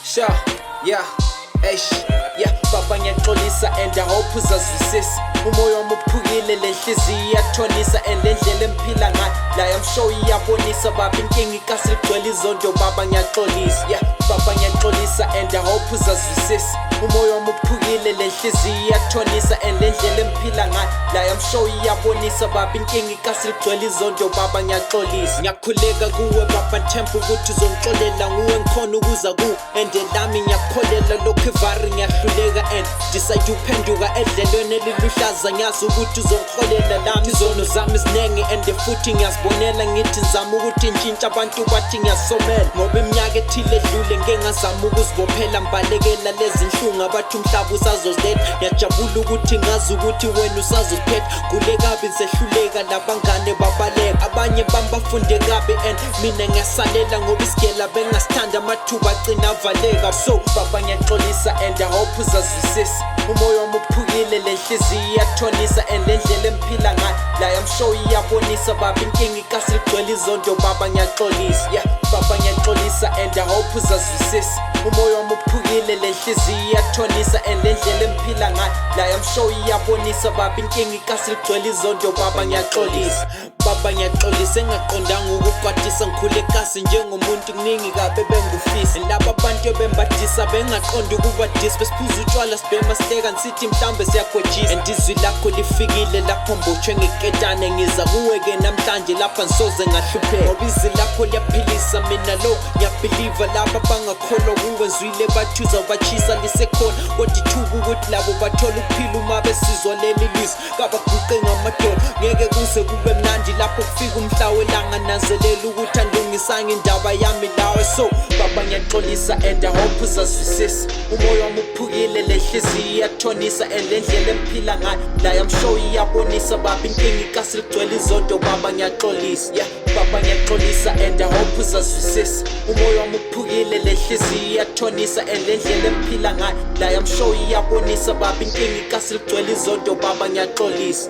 Sure, yeah, eish, yeah, baba ngiyaxolisa and I hope uzazwisisa. Umoya wami uphukile lenhliziyo iyathonisa and lendlela emphila ngayo la I'm sure iyabonisa baba inkinga ikasi ligcwele izondo baba ngiyaxolisa. Yeah, baba ngiyaxolisa and I hope uzazwisisa. Umoya wami uphukile lenhliziyo iyathonisa and lendlela emphila ngayo la I'm sure iyabonisa baba inkinga ikasi ligcwele izondo baba ngiyaxolisa. Ngiyakhuleka kuwe baba nthemba ukuthi uzongixolela nguwe ngikhona ukuza kuwe and lami ngiyakholelwa lokho ivari ngiyahluleka and decide uphenduka edlelweni eliluhlaza ngiyazi ukuthi uzongikholela lami izono zami zinenge and futhi ngiyazibonela ngithi ngizama ukuthi ntshintshe abantu bathi ngiyasomela ngoba iminyaka ethile edlule ngeke ngazama ukuzibophela mbalekela lezi nhlungu abathi umhlaba usazoziletha ngiyajabula ukuthi ngazi ukuthi wena usazoziphetha kule kabi ngisehluleka labangane babaleka abanye bami bafunde kabi and mina ngiyasalela ngoba isigela bengasithanda amathuba agcina avaleka. So baba ngiyaxolisa and I hope uzazwisisa. Umoya wami uphukile lenhliziyo iyathonisa and lendlela emphila ngayo la I'm sure iyabonisa baba inkinga ikasi ligcwele izondo baba ngiyaxolisa. Yeah, baba ngiyaxolisa and I hope uzazwisisa. Umoya wami uphukile lenhliziyo iyathonisa and lendlela emphila ngayo la I'm sure iyabonisa baba inkinga ikasi ligcwele izondo baba ngiyaxolisa. Baba ngiyaxolisa engaqondanga ukukwatisa ngikhule kasi njengomuntu kuningi kabe bengufisa laba abantu bembadisa bengaqonda ukubadisa besiphuza utshwala sibhema sihleka nsithi mhlambe siyakwejisa and izwi lakho lifikile lapho mbotshwe ngeketane ngiza kuwe-ke namhlanje lapha ngisoze ngahlupheka ngoba izwi lakho liyaphilisa mina lo ngiyabhiliva laba bangakholwa kuwe zwile bathi uzawubachisa lisekhona kodwa ithuba ukuthi labo bathole ukuphila uma besizwa leli lizwi kabaguqe ngamadolo ngeke kuze kube mnandi lapho kufika umhla welanga nanzelela ukuthi andungisanga indaba yami lawe. So baba ngiyaxolisa and I hope uzazwisisa. Umoya wami uphukile lenhliziyo iyathonisa and lendlela emphila ngayo la I'm sure iyabonisa baba inkinga ikasi ligcwele izondo baba ngiyaxolisa. Yeah, baba ngiyaxolisa and I hope uzazwisisa. Umoya wami uphukile lenhliziyo iyathonisa and lendlela emphila ngayo la I'm sure iyabonisa baba inkinga ikasi ligcwele izondo baba ngiyaxolisa.